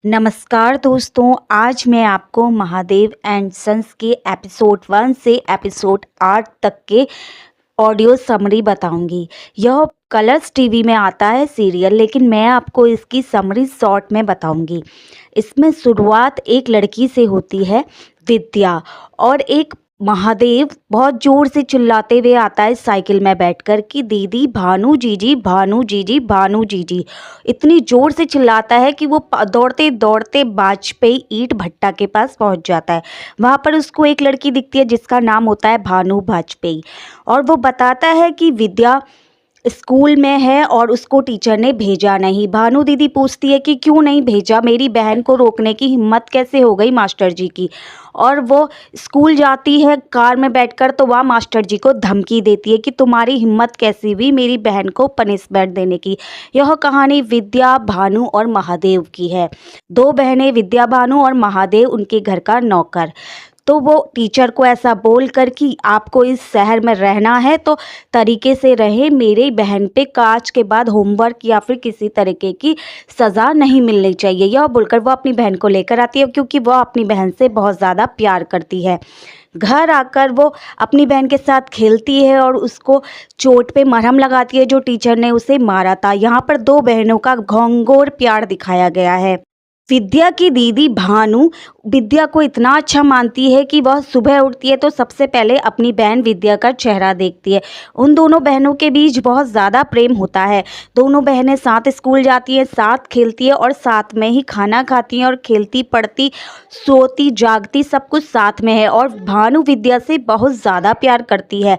नमस्कार दोस्तों, आज मैं आपको महादेव एंड सन्स के एपिसोड 1 से एपिसोड 8 तक के ऑडियो समरी बताऊंगी। यह कलर्स टीवी में आता है सीरियल, लेकिन मैं आपको इसकी समरी शॉर्ट में बताऊंगी। इसमें शुरुआत एक लड़की से होती है, विद्या, और एक महादेव बहुत ज़ोर से चिल्लाते हुए आता है साइकिल में बैठकर कि दीदी भानु जीजी, भानु जीजी, भानु जीजी। इतनी ज़ोर से चिल्लाता है कि वो दौड़ते दौड़ते वाजपेयी ईंट भट्टा के पास पहुंच जाता है। वहाँ पर उसको एक लड़की दिखती है जिसका नाम होता है भानु वाजपेयी, और वो बताता है कि विद्या स्कूल में है और उसको टीचर ने भेजा नहीं। भानु दीदी पूछती है कि क्यों नहीं भेजा, मेरी बहन को रोकने की हिम्मत कैसे हो गई मास्टर जी की। और वो स्कूल जाती है कार में बैठकर, तो वह मास्टर जी को धमकी देती है कि तुम्हारी हिम्मत कैसी हुई मेरी बहन को पनिशमेंट देने की। यह कहानी विद्या, भानु और महादेव की है। दो बहनें, विद्या भानु और महादेव उनके घर का नौकर। तो वो टीचर को ऐसा बोल कर कि आपको इस शहर में रहना है तो तरीके से रहे, मेरी बहन पे काज के बाद होमवर्क या फिर किसी तरीके की सज़ा नहीं मिलनी चाहिए। यह बोलकर वो अपनी बहन को लेकर आती है, क्योंकि वह अपनी बहन से बहुत ज़्यादा प्यार करती है। घर आकर वो अपनी बहन के साथ खेलती है और उसको चोट पे मरहम लगाती है जो टीचर ने उसे मारा था। यहाँ पर दो बहनों का घोंघोर प्यार दिखाया गया है। विद्या की दीदी भानु विद्या को इतना अच्छा मानती है कि वह सुबह उठती है तो सबसे पहले अपनी बहन विद्या का चेहरा देखती है। उन दोनों बहनों के बीच बहुत ज़्यादा प्रेम होता है। दोनों बहनें साथ स्कूल जाती हैं, साथ खेलती है और साथ में ही खाना खाती हैं और खेलती, पढ़ती, सोती, जागती, सब कुछ साथ में है। और भानु विद्या से बहुत ज़्यादा प्यार करती है।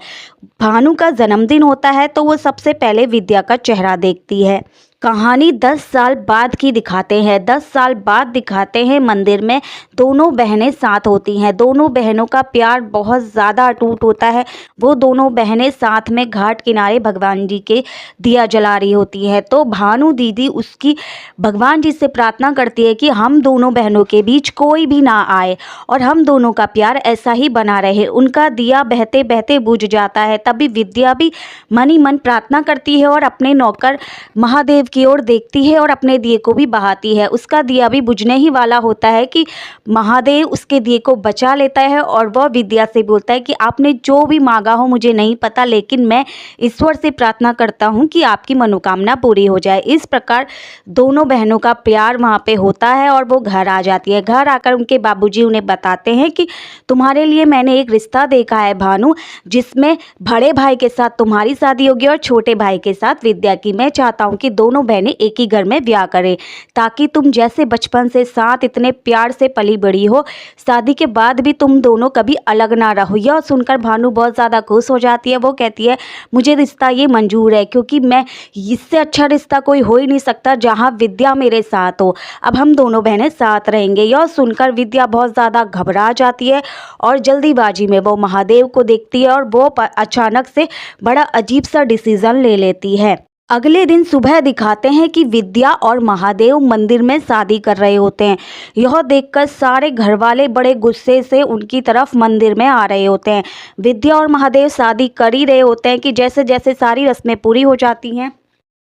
भानु का जन्मदिन होता है तो वो सबसे पहले विद्या का चेहरा देखती है। कहानी 10 साल बाद की दिखाते हैं। 10 साल बाद दिखाते हैं मंदिर में दोनों बहनें साथ होती हैं। दोनों बहनों का प्यार बहुत ज़्यादा अटूट होता है। वो दोनों बहनें साथ में घाट किनारे भगवान जी के दिया जला रही होती हैं। तो भानु दीदी उसकी भगवान जी से प्रार्थना करती है कि हम दोनों बहनों के बीच कोई भी ना आए और हम दोनों का प्यार ऐसा ही बना रहे। उनका दिया बहते बहते बुझ जाता है। तभी विद्या भी मन ही मन प्रार्थना करती है और अपने नौकर महादेव की ओर देखती है और अपने दिए को भी बहाती है। उसका दिया भी बुझने ही वाला होता है कि महादेव उसके दिए को बचा लेता है और वह विद्या से बोलता है कि आपने जो भी मांगा हो मुझे नहीं पता, लेकिन मैं ईश्वर से प्रार्थना करता हूँ कि आपकी मनोकामना पूरी हो जाए। इस प्रकार दोनों बहनों का प्यार वहाँ पे होता है और वो घर आ जाती है। घर आकर उनके बाबूजी उन्हें बताते हैं कि तुम्हारे लिए मैंने एक रिश्ता देखा है भानु, जिसमें बड़े भाई के साथ तुम्हारी शादी होगी और छोटे भाई के साथ विद्या की। मैं चाहता हूँ कि दोनों बहनें एक ही घर में ब्याह करें, ताकि तुम जैसे बचपन से साथ इतने प्यार से पली बड़ी हो, शादी के बाद भी तुम दोनों कभी अलग ना रहो। यह सुनकर भानु बहुत ज़्यादा खुश हो जाती है। वो कहती है मुझे रिश्ता ये मंजूर है, क्योंकि मैं इससे अच्छा रिश्ता कोई हो ही नहीं सकता जहाँ विद्या मेरे साथ हो। अब हम दोनों बहनें साथ रहेंगे। यह सुनकर विद्या बहुत ज़्यादा घबरा जाती है और जल्दीबाजी में वो महादेव को देखती है और वो अचानक से बड़ा अजीब सा डिसीज़न ले लेती है। अगले दिन सुबह दिखाते हैं कि विद्या और महादेव मंदिर में शादी कर रहे होते हैं। यह देखकर सारे घर वाले बड़े गुस्से से उनकी तरफ मंदिर में आ रहे होते हैं। विद्या और महादेव शादी कर ही रहे होते हैं कि जैसे जैसे सारी रस्में पूरी हो जाती हैं,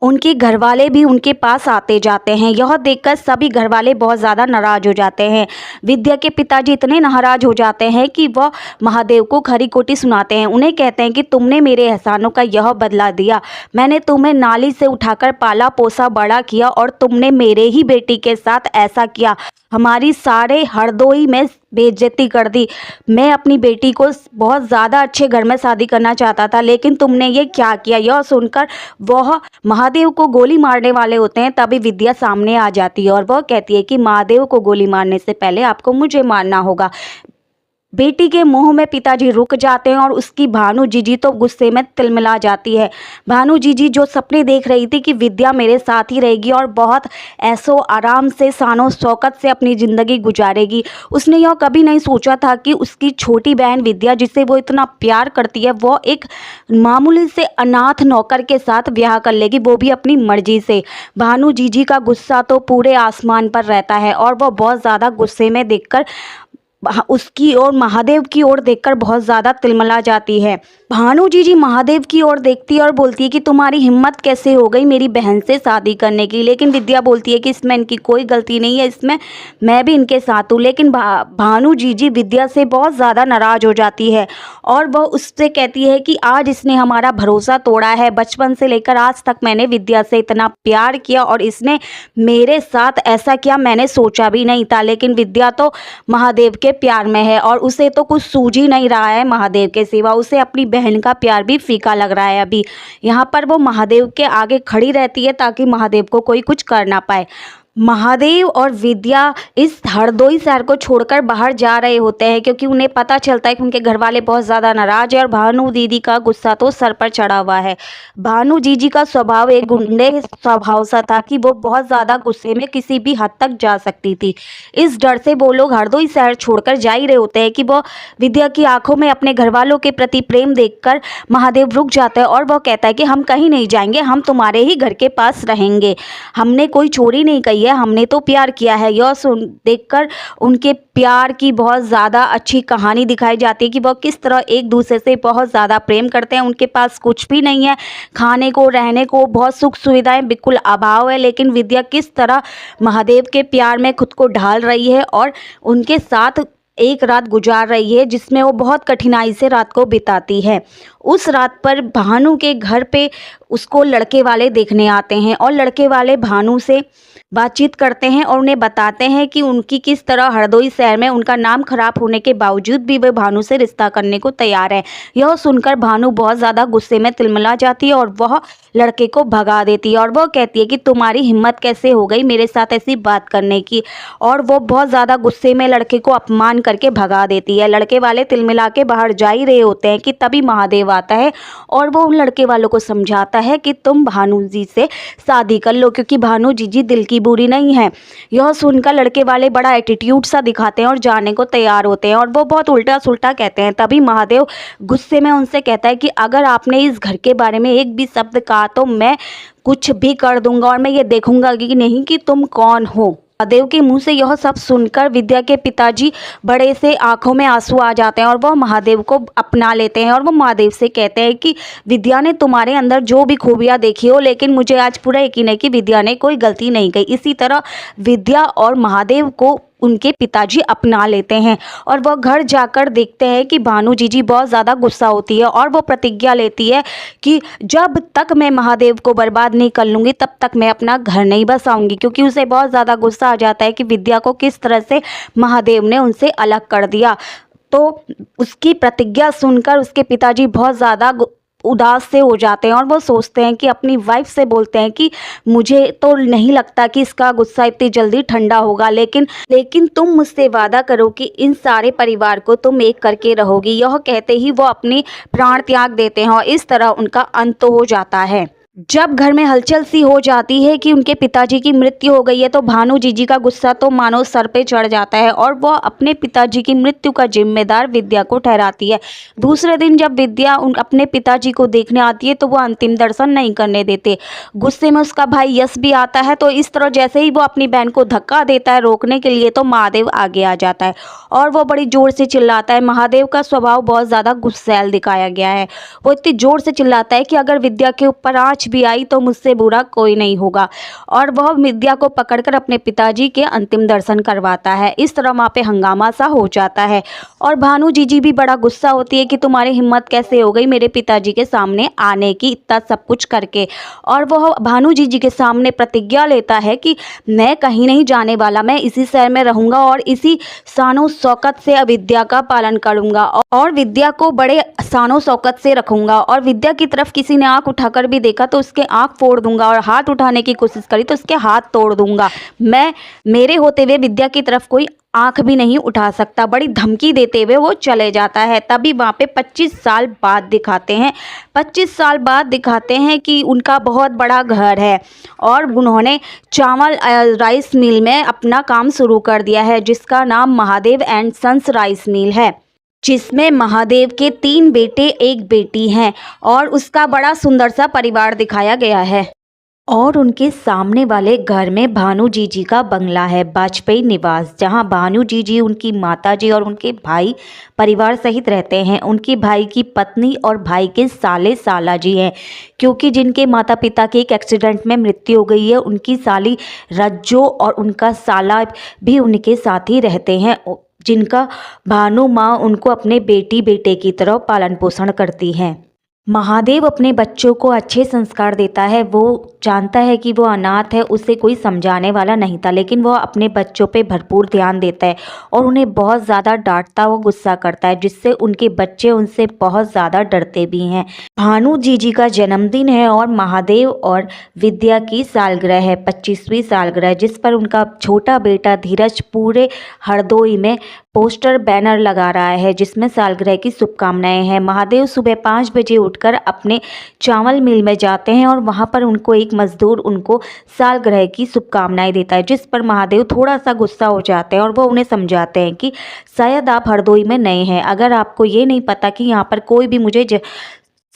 उनके घर वाले भी उनके पास आते जाते हैं। यह देखकर सभी घर वाले बहुत ज़्यादा नाराज़ हो जाते हैं। विद्या के पिताजी इतने नाराज़ हो जाते हैं कि वह महादेव को खरी खोटी सुनाते हैं। उन्हें कहते हैं कि तुमने मेरे एहसानों का यह बदला दिया। मैंने तुम्हें नाली से उठाकर पाला पोसा बड़ा किया और तुमने मेरे ही बेटी के साथ ऐसा किया। हमारी सारे हरदोई में बेइज्जती कर दी। मैं अपनी बेटी को बहुत ज़्यादा अच्छे घर में शादी करना चाहता था, लेकिन तुमने ये क्या किया। यह सुनकर वह महादेव को गोली मारने वाले होते हैं। तभी विद्या सामने आ जाती है और वह कहती है कि महादेव को गोली मारने से पहले आपको मुझे मारना होगा। बेटी के मुंह में पिताजी रुक जाते हैं और उसकी भानु जीजी तो गुस्से में तिलमिला जाती है। भानु जीजी जो सपने देख रही थी कि विद्या मेरे साथ ही रहेगी और बहुत ऐसो आराम से शानो शौकत से अपनी ज़िंदगी गुजारेगी, उसने यह कभी नहीं सोचा था कि उसकी छोटी बहन विद्या, जिसे वो इतना प्यार करती है, वो एक मामूली से अनाथ नौकर के साथ ब्याह कर लेगी, वो भी अपनी मर्जी से। भानु जीजी का गुस्सा तो पूरे आसमान पर रहता है और वह बहुत ज़्यादा गुस्से में देखकर उसकी ओर महादेव की ओर देखकर बहुत ज़्यादा तिलमिला जाती है। भानु जी महादेव की ओर देखती है और बोलती है कि तुम्हारी हिम्मत कैसे हो गई मेरी बहन से शादी करने की। लेकिन विद्या बोलती है कि इसमें इनकी कोई गलती नहीं है, इसमें मैं भी इनके साथ हूँ। लेकिन भानु जी विद्या से बहुत ज़्यादा नाराज़ हो जाती है और वह उससे कहती है कि आज इसने हमारा भरोसा तोड़ा है। बचपन से लेकर आज तक मैंने विद्या से इतना प्यार किया और इसने मेरे साथ ऐसा किया मैंने सोचा भी नहीं था। लेकिन विद्या तो महादेव के प्यार में है और उसे तो कुछ सूझ ही नहीं रहा है महादेव के सिवा। उसे अपनी बहन का प्यार भी फीका लग रहा है। अभी यहाँ पर वो महादेव के आगे खड़ी रहती है ताकि महादेव को कोई कुछ कर ना पाए। महादेव और विद्या इस हरदोई शहर को छोड़कर बाहर जा रहे होते हैं क्योंकि उन्हें पता चलता है कि उनके घर वाले बहुत ज़्यादा नाराज है और भानु दीदी का गुस्सा तो सर पर चढ़ा हुआ है। भानु जी का स्वभाव एक गुंडे स्वभाव सा था कि वो बहुत ज़्यादा गुस्से में किसी भी हद तक जा सकती थी। इस डर से वो लोग हरदोई शहर छोड़कर जा ही रहे होते हैं कि वो विद्या की आंखों में अपने घर वालों के प्रति प्रेम देखकर महादेव रुक जाता है और वह कहता है कि हम कहीं नहीं जाएंगे, हम तुम्हारे ही घर के पास रहेंगे, हमने कोई चोरी नहीं की, हमने तो प्यार किया है। यह सुन देखकर उनके प्यार की बहुत ज़्यादा अच्छी कहानी दिखाई जाती है कि वह किस तरह एक दूसरे से बहुत ज़्यादा प्रेम करते हैं। उनके पास कुछ भी नहीं है, खाने को रहने को बहुत सुख सुविधाएं बिल्कुल अभाव है, लेकिन विद्या किस तरह महादेव के प्यार में खुद को ढाल रही है और उनके साथ एक रात गुजार रही है जिसमें वो बहुत कठिनाई से रात को बिताती है। उस रात पर भानु के घर पे उसको लड़के वाले देखने आते हैं और लड़के वाले भानु से बातचीत करते हैं और उन्हें बताते हैं कि उनकी किस तरह हरदोई शहर में उनका नाम खराब होने के बावजूद भी वे भानु से रिश्ता करने को तैयार है। यह सुनकर भानु बहुत ज़्यादा गुस्से में तिलमिला जाती है और वह लड़के को भगा देती है और वह कहती है कि तुम्हारी हिम्मत कैसे हो गई मेरे साथ ऐसी बात करने की, और वो बहुत ज़्यादा गुस्से में लड़के को अपमान करके भगा देती है। लड़के वाले तिलमिला के बाहर जा ही रहे होते हैं कि तभी महादेव आता है और वो उन लड़के वालों को समझाता है कि तुम भानु जी से शादी कर लो क्योंकि भानु जी दिल की बुरी नहीं है। यह सुनकर लड़के वाले बड़ा एटीट्यूड सा दिखाते हैं और जाने को तैयार होते हैं और वो बहुत उल्टा सुल्टा कहते हैं। तभी महादेव गुस्से में उनसे कहता है कि अगर आपने इस घर के बारे में एक भी शब्द कहा तो मैं कुछ भी कर दूंगा और मैं ये देखूंगा कि नहीं कि तुम कौन हो। महादेव के मुंह से यह सब सुनकर विद्या के पिताजी बड़े से आंखों में आंसू आ जाते हैं और वह महादेव को अपना लेते हैं और वो महादेव से कहते हैं कि विद्या ने तुम्हारे अंदर जो भी खूबियां देखी हो, लेकिन मुझे आज पूरा यकीन है कि विद्या ने कोई गलती नहीं की। इसी तरह विद्या और महादेव को उनके पिताजी अपना लेते हैं और वह घर जाकर देखते हैं कि भानु जी बहुत ज़्यादा गुस्सा होती है और वो प्रतिज्ञा लेती है कि जब तक मैं महादेव को बर्बाद नहीं कर लूँगी तब तक मैं अपना घर नहीं बसाऊंगी, क्योंकि उसे बहुत ज़्यादा गुस्सा आ जाता है कि विद्या को किस तरह से महादेव ने उनसे अलग कर दिया। तो उसकी प्रतिज्ञा सुनकर उसके पिताजी बहुत ज़्यादा उदास से हो जाते हैं और वो सोचते हैं कि अपनी वाइफ से बोलते हैं कि मुझे तो नहीं लगता कि इसका गुस्सा इतनी जल्दी ठंडा होगा, लेकिन तुम मुझसे वादा करो कि इन सारे परिवार को तुम एक करके रहोगी। यह कहते ही वो अपनी प्राण त्याग देते हैं और इस तरह उनका अंत हो जाता है। जब घर में हलचल सी हो जाती है कि उनके पिताजी की मृत्यु हो गई है तो भानु जी का गुस्सा तो मानो सर पे चढ़ जाता है और वह अपने पिताजी की मृत्यु का जिम्मेदार विद्या को ठहराती है। दूसरे दिन जब विद्या अपने पिताजी को देखने आती है तो वह अंतिम दर्शन नहीं करने देते। गुस्से में उसका भाई यश भी आता है, तो इस तरह जैसे ही वो अपनी बहन को धक्का देता है रोकने के लिए तो महादेव आगे आ जाता है और वह बड़ी जोर से चिल्लाता है। महादेव का स्वभाव बहुत ज़्यादा गुस्सैल दिखाया गया है। वो इतनी जोर से चिल्लाता है कि अगर विद्या के ऊपर आँच भी आई तो मुझसे बुरा कोई नहीं होगा, और वह विद्या को पकड़कर अपने पिताजी के अंतिम दर्शन करवाता है। इस तरह वहाँ पे हंगामा सा हो जाता है और भानु जी भी बड़ा गुस्सा होती है कि तुम्हारी हिम्मत कैसे हो गई मेरे पिताजी के सामने आने की इतना सब कुछ करके, और वह भानु जी के सामने प्रतिज्ञा लेता है कि मैं कहीं नहीं जाने वाला, मैं इसी शहर में रहूंगा और इसी शानो शौकत से विद्या का पालन करूंगा और विद्या को बड़े शानो शौकत से रखूंगा, और विद्या की तरफ किसी ने आंख उठाकर भी देखा तो उसके आंख फोड़ दूंगा और हाथ उठाने की कोशिश करी तो उसके हाथ तोड़ दूंगा। मैं मेरे होते हुए विद्या की तरफ कोई आंख भी नहीं उठा सकता। बड़ी धमकी देते हुए वो चले जाता है। तभी वहाँ पे 25 साल बाद दिखाते हैं 25 साल बाद दिखाते हैं कि उनका बहुत बड़ा घर है और उन्होंने चावल राइस मिल में अपना काम शुरू कर दिया है जिसका नाम Mahadev and sons rice mill है, जिसमें महादेव के 3 बेटे 1 बेटी हैं और उसका बड़ा सुंदर सा परिवार दिखाया गया है। और उनके सामने वाले घर में भानु जी का बंगला है, वाजपेयी निवास, जहां भानु जी उनकी माताजी और उनके भाई परिवार सहित रहते हैं। उनके भाई की पत्नी और भाई के साले साला जी हैं, क्योंकि जिनके माता पिता की एक एक्सीडेंट में मृत्यु हो गई है, उनकी साली रज्जो और उनका साला भी उनके साथ ही रहते हैं, जिनका भानु माँ उनको अपने बेटी बेटे की तरह पालन पोषण करती हैं। महादेव अपने बच्चों को अच्छे संस्कार देता है। वो जानता है कि वो अनाथ है, उसे कोई समझाने वाला नहीं था, लेकिन वो अपने बच्चों पे भरपूर ध्यान देता है और उन्हें बहुत ज़्यादा डांटता व गुस्सा करता है, जिससे उनके बच्चे उनसे बहुत ज़्यादा डरते भी हैं। भानु जी का जन्मदिन है और महादेव और विद्या की सालगिरह है, 25वीं सालगिरह, जिस पर उनका छोटा बेटा धीरज पूरे हरदोई में पोस्टर बैनर लगा रहा है, जिसमें सालगिरह की शुभकामनाएं हैं। महादेव सुबह 5 बजे उठकर अपने चावल मिल में जाते हैं और वहां पर उनको एक मजदूर उनको सालगिरह की शुभकामनाएं देता है, जिस पर महादेव थोड़ा सा गुस्सा हो जाते हैं और वो उन्हें समझाते हैं कि शायद आप हरदोई में नए हैं, अगर आपको ये नहीं पता कि यहाँ पर कोई भी मुझे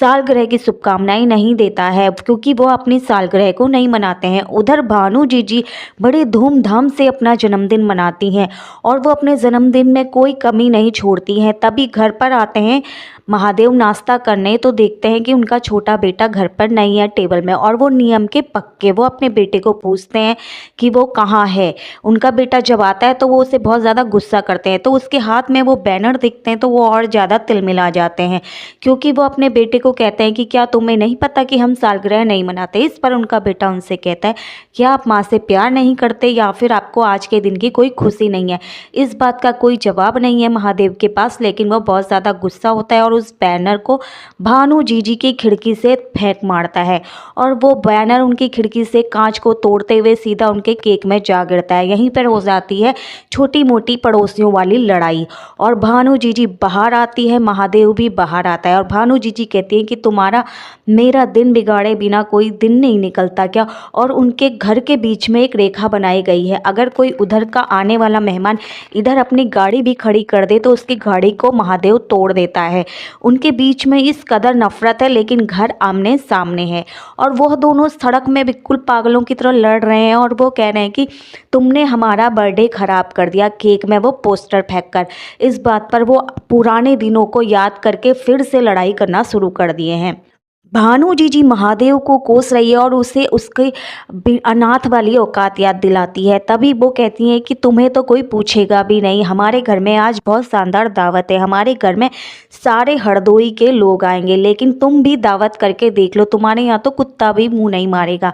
सालगिरह की शुभकामनाएं नहीं देता है, क्योंकि वो अपनी सालगिरह को नहीं मनाते हैं। उधर भानु जी बड़े धूमधाम से अपना जन्मदिन मनाती हैं और वो अपने जन्मदिन में कोई कमी नहीं छोड़ती हैं। तभी घर पर आते हैं महादेव नाश्ता करने, तो देखते हैं कि उनका छोटा बेटा घर पर नहीं है टेबल में, और वो नियम के पक्के वो अपने बेटे को पूछते हैं कि वो कहाँ है। उनका बेटा जब आता है तो वो उसे बहुत ज़्यादा गुस्सा करते हैं, तो उसके हाथ में वो बैनर दिखते हैं तो वो और ज़्यादा तिलमिला जाते हैं, क्योंकि वो अपने बेटे को कहते हैं कि क्या तुम्हें नहीं पता कि हम सालगिरह नहीं मनाते। इस पर उनका बेटा उनसे कहता है, क्या आप माँ से प्यार नहीं करते या फिर आपको आज के दिन की कोई खुशी नहीं है। इस बात का कोई जवाब नहीं है महादेव के पास, लेकिन वो बहुत ज़्यादा गुस्सा होता है और उस बैनर को भानु जी की खिड़की से फेंक मारता है, और वो बैनर उनकी खिड़की से कांच को तोड़ते हुए सीधा उनके केक में जा गिरता है। यहीं पर हो जाती है छोटी मोटी पड़ोसियों वाली लड़ाई, और भानु जी बाहर आती है, महादेव भी बाहर आता है, और भानु जी कहती है कि तुम्हारा मेरा दिन बिगाड़े बिना कोई दिन नहीं निकलता क्या। और उनके घर के बीच में एक रेखा बनाई गई है, अगर कोई उधर का आने वाला मेहमान इधर अपनी गाड़ी भी खड़ी कर दे तो उसकी गाड़ी को महादेव तोड़ देता है। उनके बीच में इस कदर नफरत है, लेकिन घर आमने सामने है, और वह दोनों सड़क में बिल्कुल पागलों की तरह लड़ रहे हैं, और वो कह रहे हैं कि तुमने हमारा बर्थडे खराब कर दिया, केक में वो पोस्टर फेंक कर। इस बात पर वो पुराने दिनों को याद करके फिर से लड़ाई करना शुरू कर दिए हैं। भानु जी महादेव को कोस रही है और उसे उसके अनाथ वाली औकात याद दिलाती है। तभी वो कहती हैं कि तुम्हें तो कोई पूछेगा भी नहीं, हमारे घर में आज बहुत शानदार दावत है, हमारे घर में सारे हरदोई के लोग आएंगे, लेकिन तुम भी दावत करके देख लो, तुम्हारे यहाँ तो कुत्ता भी मुंह नहीं मारेगा।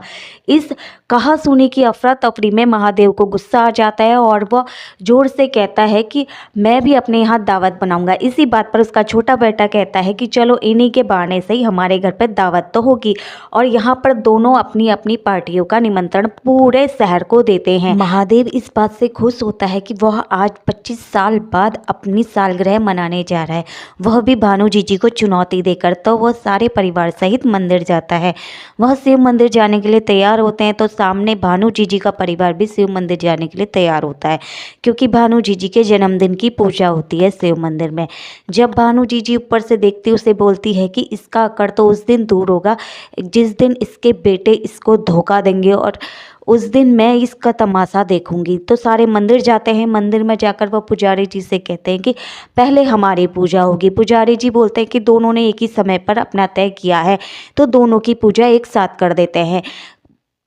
इस कहा सुनी की अफरा तफरी में महादेव को गुस्सा आ जाता है और वह जोर से कहता है कि मैं भी अपने यहाँ दावत बनाऊंगा। इसी बात पर उसका छोटा बेटा कहता है कि चलो इन्हीं के बहाने से ही हमारे घर पर दावत तो होगी, और यहाँ पर दोनों अपनी अपनी पार्टियों का निमंत्रण पूरे शहर को देते हैं। महादेव इस बात से खुश होता है कि वह आज 25 साल बाद अपनी सालगिरह मनाने जा रहा है, वह भी भानु जी को चुनौती देकर। तो वह सारे परिवार सहित मंदिर जाता है। वह शिव मंदिर जाने के लिए तैयार होते हैं, तो सामने भानु जी का परिवार भी शिव मंदिर जाने के लिए तैयार होता है, क्योंकि भानु जी के जन्मदिन की पूजा होती है शिव मंदिर में। जब भानु जी ऊपर से देखती उसे बोलती है कि इसका अकड़ तो उस दिन दूर होगा जिस दिन इसके बेटे इसको धोखा देंगे, और उस दिन मैं इसका तमाशा देखूंगी। तो सारे मंदिर जाते हैं। मंदिर में जाकर वह पुजारी जी से कहते हैं कि पहले हमारी पूजा होगी। पुजारी जी बोलते हैं कि दोनों ने एक ही समय पर अपना तय किया है, तो दोनों की पूजा एक साथ कर देते हैं।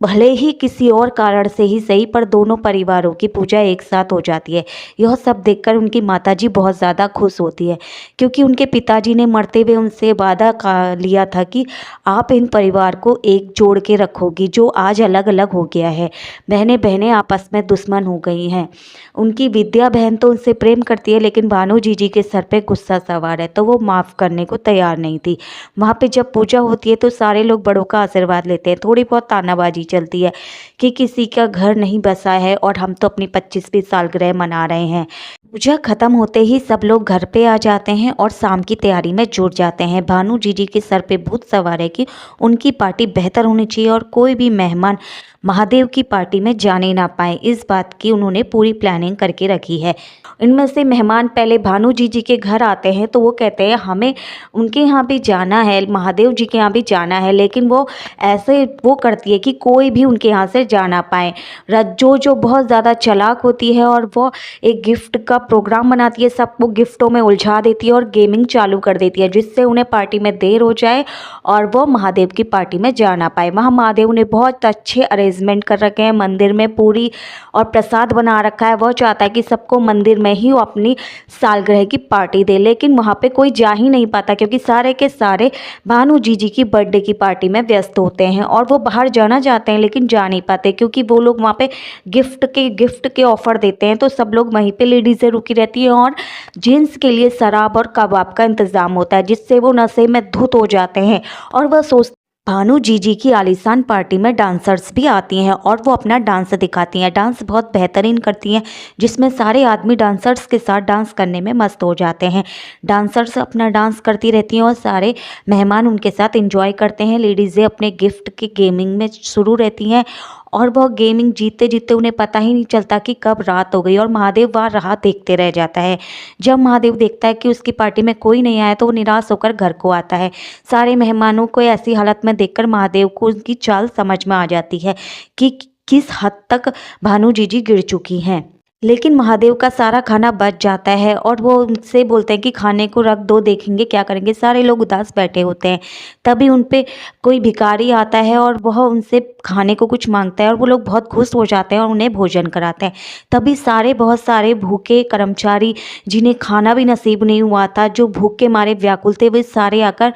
भले ही किसी और कारण से ही सही, पर दोनों परिवारों की पूजा एक साथ हो जाती है। यह सब देखकर उनकी माताजी बहुत ज़्यादा खुश होती है, क्योंकि उनके पिताजी ने मरते हुए उनसे वादा लिया था कि आप इन परिवार को एक जोड़ के रखोगी, जो आज अलग अलग हो गया है। बहनें बहनें आपस में दुश्मन हो गई हैं। उनकी विद्या बहन तो उनसे प्रेम करती है, लेकिन भानु जी के सर पे गुस्सा सवार है, तो वो माफ़ करने को तैयार नहीं थी। वहाँ पे जब पूजा होती है तो सारे लोग बड़ों का आशीर्वाद लेते हैं। थोड़ी बहुत तानाबाजी चलती है कि किसी का घर नहीं बसा है और हम तो अपनी 25वीं सालगिरह मना रहे हैं। पूजा खत्म होते ही सब लोग घर पे आ जाते हैं और शाम की तैयारी में जुट जाते हैं। भानु जी के सर पे भूत सवार है कि उनकी पार्टी बेहतर होनी चाहिए और कोई भी मेहमान महादेव की पार्टी में जाने ना पाए, इस बात की उन्होंने पूरी प्लानिंग करके रखी है। इनमें से मेहमान पहले भानु जी के घर आते हैं तो वो कहते हैं हमें उनके यहाँ भी जाना है, महादेव जी के यहाँ भी जाना है, लेकिन वो ऐसे वो करती है कि कोई भी उनके यहाँ से जा ना पाए। रज्जो जो बहुत ज़्यादा चालाक होती है और वो एक गिफ्ट का प्रोग्राम बनाती है, सबको गिफ्टों में उलझा देती है और गेमिंग चालू कर देती है, जिससे उन्हें पार्टी में देर हो जाए और वो महादेव की पार्टी में जा ना पाए। वहाँ महादेव ने बहुत अच्छे अरेंजमेंट कर रखे हैं, मंदिर में पूरी और प्रसाद बना रखा है। वो चाहता है कि सबको मंदिर में ही वो अपनी सालगिरह की पार्टी दे, लेकिन वहाँ पे कोई जा ही नहीं पाता क्योंकि सारे के सारे भानु जी की बर्थडे की पार्टी में व्यस्त होते हैं और वो बाहर जाना चाहते हैं लेकिन जा नहीं पाते क्योंकि वो लोग वहाँ पे गिफ्ट के ऑफ़र देते हैं, तो सब लोग वहीं पे लेडीज़ें रुकी रहती हैं और जेंट्स के लिए शराब और कबाब का इंतज़ाम होता है, जिससे वो नशे में धुत हो जाते हैं और वह सोचते भानु जी की आलीशान पार्टी में डांसर्स भी आती हैं और वो अपना डांस दिखाती हैं। डांस बहुत बेहतरीन करती हैं, जिसमें सारे आदमी डांसर्स के साथ डांस करने में मस्त हो जाते हैं। डांसर्स अपना डांस करती रहती हैं और सारे मेहमान उनके साथ एंजॉय करते हैं। लेडीज़ें अपने गिफ्ट की गेमिंग में शुरू रहती हैं और वह गेमिंग जीतते जीतते उन्हें पता ही नहीं चलता कि कब रात हो गई और महादेव वहाँ राह देखते रह जाता है। जब महादेव देखता है कि उसकी पार्टी में कोई नहीं आया तो वो निराश होकर घर को आता है। सारे मेहमानों को ऐसी हालत में देखकर महादेव को उनकी चाल समझ में आ जाती है कि किस हद तक भानु जी गिर चुकी हैं। लेकिन महादेव का सारा खाना बच जाता है और वो उनसे बोलते हैं कि खाने को रख दो, देखेंगे क्या करेंगे। सारे लोग उदास बैठे होते हैं, तभी उन पे कोई भिखारी आता है और वह उनसे खाने को कुछ मांगता है और वो लोग बहुत खुश हो जाते हैं और उन्हें भोजन कराते हैं। तभी बहुत सारे भूखे कर्मचारी जिन्हें खाना भी नसीब नहीं हुआ था, जो भूख के मारे व्याकुल थे, वे सारे आकर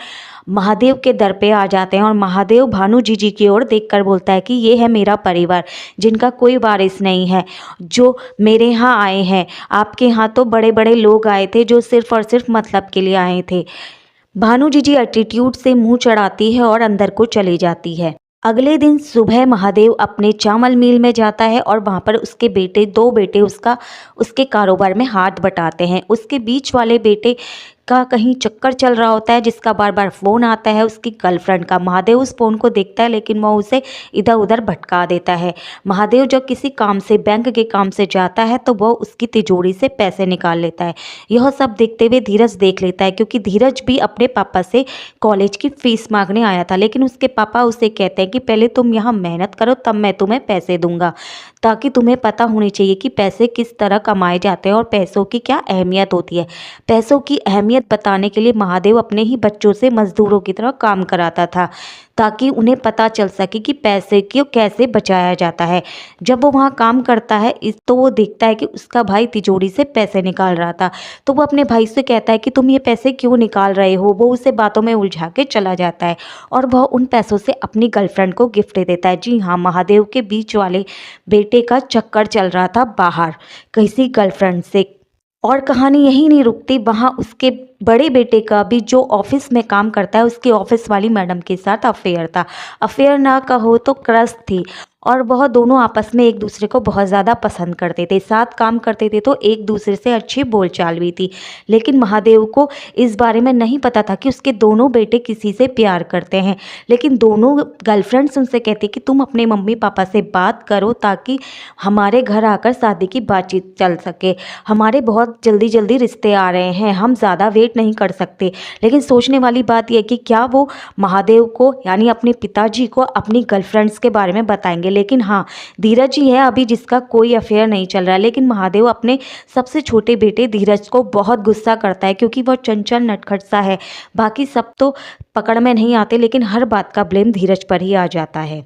महादेव के दर पे आ जाते हैं और महादेव भानु जी की ओर देखकर बोलता है कि ये है मेरा परिवार जिनका कोई वारिस नहीं है, जो मेरे यहाँ आए हैं। आपके यहाँ तो बड़े बड़े लोग आए थे जो सिर्फ और सिर्फ मतलब के लिए आए थे। भानु जी एटीट्यूड से मुंह चढ़ाती है और अंदर को चली जाती है। अगले दिन सुबह महादेव अपने चावल मिल में जाता है और वहाँ पर उसके दो बेटे उसके कारोबार में हाथ बटाते हैं। उसके बीच वाले बेटे का कहीं चक्कर चल रहा होता है, जिसका बार बार फ़ोन आता है उसकी गर्लफ्रेंड का। महादेव उस फ़ोन को देखता है लेकिन वह उसे इधर उधर भटका देता है। महादेव जब किसी काम से, बैंक के काम से जाता है तो वह उसकी तिजोरी से पैसे निकाल लेता है। यह सब देखते हुए धीरज देख लेता है क्योंकि धीरज भी अपने पापा से कॉलेज की फ़ीस मांगने आया था, लेकिन उसके पापा उसे कहते हैं कि पहले तुम यहाँ मेहनत करो तब मैं तुम्हें पैसे दूंगा, ताकि तुम्हें पता होनी चाहिए कि पैसे किस तरह कमाए जाते हैं और पैसों की क्या अहमियत होती है। पैसों की अहमियत बताने के लिए महादेव अपने ही बच्चों से मजदूरों की तरह काम कराता था, ताकि उन्हें पता चल सके कि पैसे को कैसे बचाया जाता है। जब वो वहाँ काम करता है तो वो देखता है कि उसका भाई तिजोरी से पैसे निकाल रहा था, तो वो अपने भाई से कहता है कि तुम ये पैसे क्यों निकाल रहे हो। वो उसे बातों में उलझा के चला जाता है और वह उन पैसों से अपनी गर्लफ्रेंड को गिफ्ट दे देता है। जी हाँ, महादेव के बीच वाले बेटे का चक्कर चल रहा था बाहर किसी गर्लफ्रेंड से। और कहानी यहीं नहीं रुकती, वहाँ उसके बड़े बेटे का भी, जो ऑफिस में काम करता है, उसके ऑफिस वाली मैडम के साथ अफेयर था। अफेयर ना कहो तो क्रश थी और वह दोनों आपस में एक दूसरे को बहुत ज़्यादा पसंद करते थे, साथ काम करते थे, तो एक दूसरे से अच्छी बोलचाल भी थी। लेकिन महादेव को इस बारे में नहीं पता था कि उसके दोनों बेटे किसी से प्यार करते हैं। लेकिन दोनों गर्लफ्रेंड्स उनसे कहती कि तुम अपने मम्मी पापा से बात करो ताकि हमारे घर आकर शादी की बातचीत चल सके। हमारे बहुत जल्दी रिश्ते आ रहे हैं, हम ज़्यादा वेट नहीं कर सकते। लेकिन सोचने वाली बात यह कि क्या वो महादेव को यानी अपने पिताजी को अपनी गर्लफ्रेंड्स के बारे में बताएंगे। लेकिन हाँ, धीरज ही है अभी जिसका कोई अफेयर नहीं चल रहा है। लेकिन महादेव अपने सबसे छोटे बेटे धीरज को बहुत गुस्सा करता है क्योंकि वह चंचल नटखट सा है। बाकी सब तो पकड़ में नहीं आते, लेकिन हर बात का ब्लेम धीरज पर ही आ जाता है।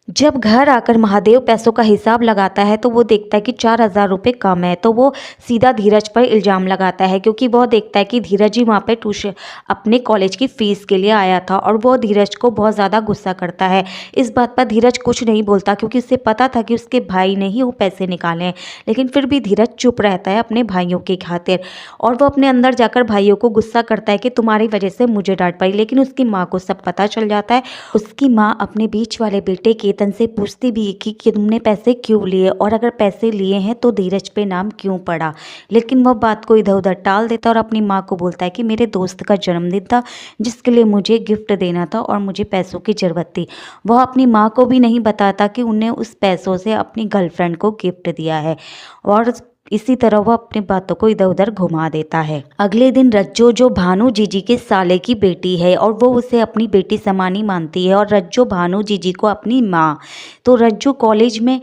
जब घर आकर महादेव पैसों का हिसाब लगाता है तो वो देखता है कि 4,000 रुपये कम है, तो वो सीधा धीरज पर इल्ज़ाम लगाता है क्योंकि वह देखता है कि धीरज ही वहाँ पे ट्यूशन अपने कॉलेज की फ़ीस के लिए आया था और वो धीरज को बहुत ज़्यादा गुस्सा करता है। इस बात पर धीरज कुछ नहीं बोलता क्योंकि उसे पता था कि उसके भाई ने ही वो पैसे निकाले हैं। लेकिन फिर भी धीरज चुप रहता है अपने भाइयों की खातिर और वो अपने अंदर जाकर भाइयों को गुस्सा करता है कि तुम्हारी वजह से मुझे डांट पड़ी। लेकिन उसकी माँ को सब पता चल जाता है। उसकी माँ अपने बीच वाले बेटे के केतन से पूछती भी है कि तुमने पैसे क्यों लिए और अगर पैसे लिए हैं तो धीरज पे नाम क्यों पड़ा। लेकिन वह बात को इधर उधर टाल देता है और अपनी माँ को बोलता है कि मेरे दोस्त का जन्मदिन था जिसके लिए मुझे गिफ्ट देना था और मुझे पैसों की ज़रूरत थी। वह अपनी माँ को भी नहीं बताता कि उन्हें उस पैसों से अपनी गर्लफ्रेंड को गिफ्ट दिया है और इसी तरह वह अपनी बातों को इधर उधर घुमा देता है। अगले दिन रज्जो जो भानु जीजी के साले की बेटी है और वो उसे अपनी बेटी समान ही मानती है और रज्जो भानु जीजी को अपनी माँ। तो रज्जो कॉलेज में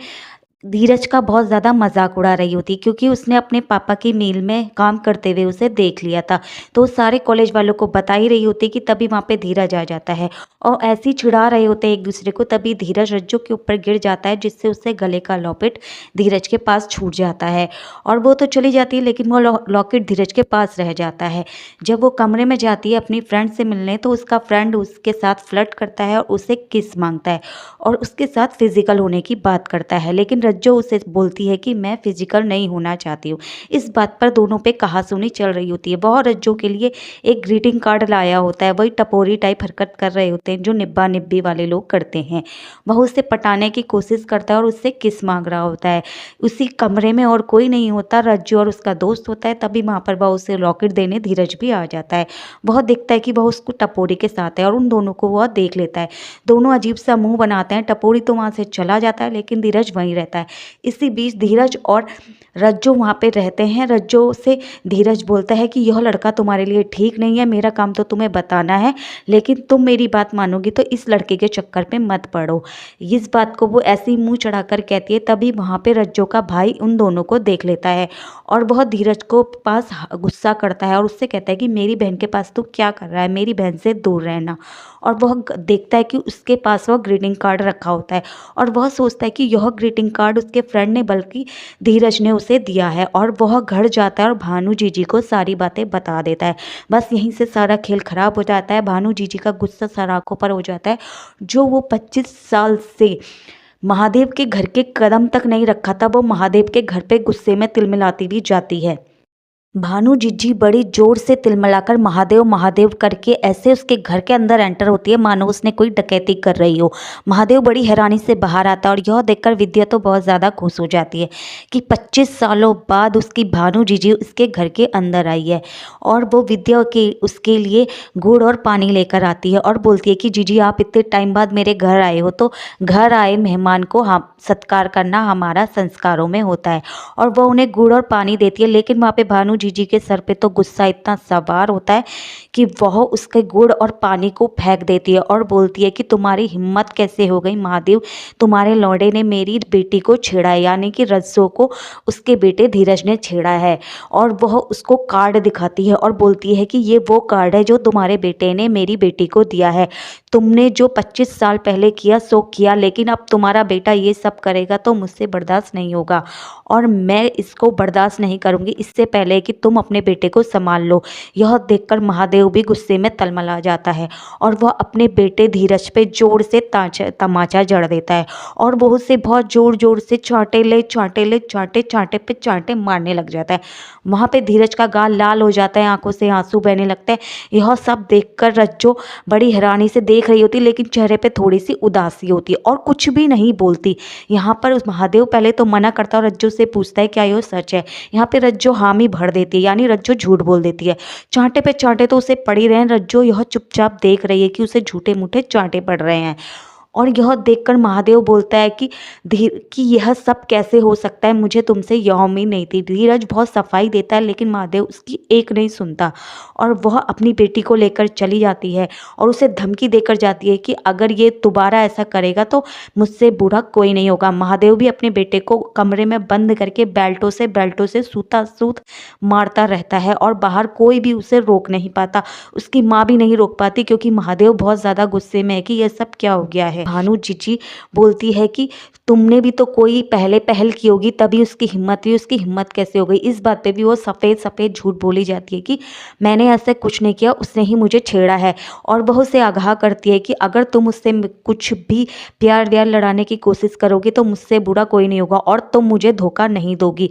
धीरज का बहुत ज़्यादा मजाक उड़ा रही होती क्योंकि उसने अपने पापा की मिल में काम करते हुए उसे देख लिया था। तो सारे कॉलेज वालों को बता ही रही होती कि तभी वहाँ पे धीरज आ जाता है और ऐसे ही चिढ़ा रहे होते हैं एक दूसरे को। तभी धीरज रज्जो के ऊपर गिर जाता है जिससे उससे गले का लॉकेट धीरज के पास छूट जाता है और वो तो चली जाती है लेकिन वो लॉकेट धीरज के पास रह जाता है। जब वो कमरे में जाती है अपनी फ्रेंड से मिलने तो उसका फ्रेंड उसके साथ फ्लर्ट करता है और उसे किस मांगता है और उसके साथ फिजिकल होने की बात करता है। लेकिन रज्जो उसे बोलती है कि मैं फिजिकल नहीं होना चाहती हूँ। इस बात पर दोनों पे कहासुनी चल रही होती है। वह रज्जो के लिए एक ग्रीटिंग कार्ड लाया होता है। वही टपोरी टाइप हरकत कर रहे होते हैं जो निब्बा निब्बी वाले लोग करते हैं। वह उसे पटाने की कोशिश करता है और उससे किस मांग रहा होता है। उसी कमरे में और कोई नहीं होता, रज्जो और उसका दोस्त होता है। तभी वहाँ पर वह उसे लॉकेट देने धीरज भी आ जाता है। वह देखता है कि वह उसको टपोरी के साथ है और उन दोनों को वह देख लेता है। दोनों अजीब सा मुंह बनाते हैं। टपोरी तो वहाँ से चला जाता है लेकिन धीरज वहीं रहता है। इसी बीच धीरज और रज्जो वहाँ पे रहते हैं। रज्जो से धीरज बोलता है कि यह लड़का तुम्हारे लिए ठीक नहीं है, मेरा काम तो तुम्हें बताना है लेकिन तुम मेरी बात मानोगी तो इस लड़के के चक्कर पे मत पड़ो। इस बात को वो ऐसे ही मुंह चढ़ाकर कहती है। तभी वहाँ पे रज्जो का भाई उन दोनों को देख लेता है और वह धीरज को पास गुस्सा करता है और उससे कहता है कि मेरी बहन के पास तू क्या कर रहा है, मेरी बहन से दूर रहना। और वह देखता है कि उसके पास वह ग्रीटिंग कार्ड रखा होता है और वह सोचता है कि यह ग्रीटिंग कार्ड उसके फ्रेंड ने बल्कि धीरज ने उसे दिया है और वह घर जाता है और भानु जीजी को सारी बातें बता देता है। बस यहीं से सारा खेल खराब हो जाता है। भानु जीजी का गुस्सा सारा आंखों पर हो जाता है। जो वो 25 साल से महादेव के घर के कदम तक नहीं रखा था वो महादेव के घर पे गुस्से में तिलमिलाती भी जाती है। भानु जीजी बड़ी जोर से तिलमिलाकर महादेव महादेव करके ऐसे उसके घर के अंदर एंटर होती है मानो उसने कोई डकैती कर रही हो। महादेव बड़ी हैरानी से बाहर आता है और यह देखकर विद्या तो बहुत ज़्यादा खुश हो जाती है कि 25 सालों बाद उसकी भानु जीजी उसके घर के अंदर आई है। और वो विद्या के उसके लिए गुड़ और पानी लेकर आती है और बोलती है कि जीजी आप इतने टाइम बाद मेरे घर आए हो तो घर आए मेहमान को हम सत्कार करना हमारा संस्कारों में होता है। और वह उन्हें गुड़ और पानी देती है लेकिन वहाँ पे भानु जीजी के सर पे तो गुस्सा इतना सवार होता है कि वह उसके गुड़ और पानी को फेंक देती है और बोलती है कि तुम्हारी हिम्मत कैसे हो गई महादेव, तुम्हारे लौंडे ने मेरी बेटी को छेड़ा है, यानी कि रज्जो को उसके बेटे धीरज ने छेड़ा है। और वह उसको कार्ड दिखाती है और बोलती है कि ये वो कार्ड है जो तुम्हारे बेटे ने मेरी बेटी को दिया है। तुमने जो 25 साल पहले किया सो किया लेकिन अब तुम्हारा बेटा ये सब करेगा तो मुझसे बर्दाश्त नहीं होगा और मैं इसको बर्दाश्त नहीं करूँगी। इससे पहले कि तुम अपने बेटे को संभाल लो। यह देखकर महादेव भी गुस्से में तलमला जाता है और वह अपने बेटे धीरज पे जोर से तमाचा जड़ देता है और वो उसे बहुत जोर जोर से चांटे पे चांटे मारने लग जाता है। वहाँ पे धीरज का गाल लाल हो जाता है, आंखों से आंसू बहने लगते हैं। यह सब देखकर रज्जो बड़ी हैरानी से देख रही होती लेकिन चेहरे पे थोड़ी सी उदासी होती है और कुछ भी नहीं बोलती। यहाँ पर उस महादेव पहले तो मना करता है और रज्जो से पूछता है क्या यह सच है। यहाँ पे रज्जो हामी भर देती है, यानी रज्जो झूठ बोल देती है। चांटे पे चांटे तो उसे पड़ी रहे हैं। रज्जो यह चुपचाप देख रही है कि उसे झूठे मूठे चांटे पड़ रहे हैं और यह देखकर महादेव बोलता है कि यह सब कैसे हो सकता है, मुझे तुमसे यह उम्मीद नहीं थी। धीरज बहुत सफाई देता है लेकिन महादेव उसकी एक नहीं सुनता और वह अपनी बेटी को लेकर चली जाती है और उसे धमकी देकर जाती है कि अगर ये दोबारा ऐसा करेगा तो मुझसे बुरा कोई नहीं होगा। महादेव भी अपने बेटे को कमरे में बंद करके बेल्टों से सूता सूत मारता रहता है और बाहर कोई भी उसे रोक नहीं पाता। उसकी माँ भी नहीं रोक पाती क्योंकि महादेव बहुत ज़्यादा गुस्से में है कि यह सब क्या हो गया है। भानु जीजी बोलती है कि तुमने भी तो कोई पहले पहल की होगी तभी उसकी हिम्मत हुई, उसकी हिम्मत कैसे हो गई। इस बात पे भी वो सफ़ेद झूठ बोली जाती है कि मैंने ऐसे कुछ नहीं किया, उसने ही मुझे छेड़ा है। और वह उसे आगाह करती है कि अगर तुम उससे कुछ भी प्यार व्यार लड़ाने की कोशिश करोगी तो मुझसे बुरा कोई नहीं होगा और तुम मुझे धोखा नहीं दोगी।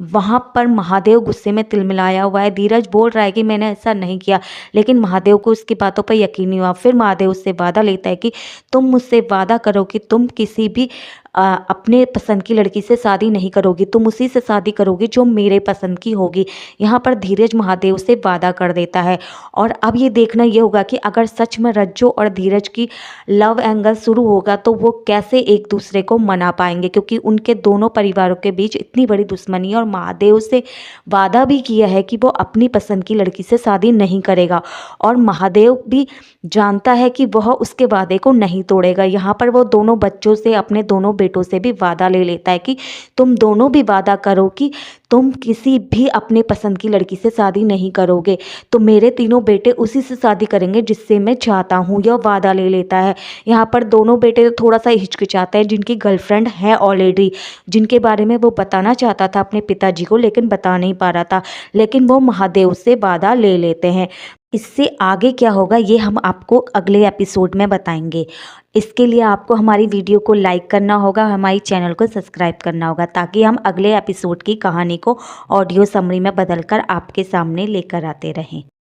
वहाँ पर महादेव गुस्से में तिलमिलाया हुआ है। धीरज बोल रहा है कि मैंने ऐसा नहीं किया लेकिन महादेव को उसकी बातों पर यकीन नहीं हुआ। फिर महादेव उससे वादा लेता है कि तुम मुझसे उससे वादा करो कि तुम किसी भी अपने पसंद की लड़की से शादी नहीं करोगी, तुम उसी से शादी करोगी जो मेरे पसंद की होगी। यहाँ पर धीरज महादेव से वादा कर देता है। और अब ये देखना ये होगा कि अगर सच में रज्जो और धीरज की लव एंगल शुरू होगा तो वो कैसे एक दूसरे को मना पाएंगे, क्योंकि उनके दोनों परिवारों के बीच इतनी बड़ी दुश्मनी है। और महादेव से वादा भी किया है कि वो अपनी पसंद की लड़की से शादी नहीं करेगा, और महादेव भी जानता है कि वह उसके वादे को नहीं तोड़ेगा। यहाँ पर वो दोनों बच्चों से, अपने दोनों बेटों से भी वादा ले लेता है कि तुम दोनों भी वादा करो कि तुम किसी भी अपने पसंद की लड़की से शादी नहीं करोगे, तो मेरे तीनों बेटे उसी से शादी करेंगे जिससे मैं चाहता हूँ। यह वादा ले लेता है। यहाँ पर दोनों बेटे थोड़ा सा हिचकिचाते हैं, जिनकी गर्लफ्रेंड है ऑलरेडी, जिनके बारे में वो बताना चाहता था अपने पिताजी को लेकिन बता नहीं पा रहा था, लेकिन वो महादेव से वादा ले लेते हैं। इससे आगे क्या होगा ये हम आपको अगले एपिसोड में बताएंगे। इसके लिए आपको हमारी वीडियो को लाइक करना होगा, हमारी चैनल को सब्सक्राइब करना होगा, ताकि हम अगले एपिसोड की कहानी को ऑडियो समरी में बदलकर आपके सामने लेकर आते रहें।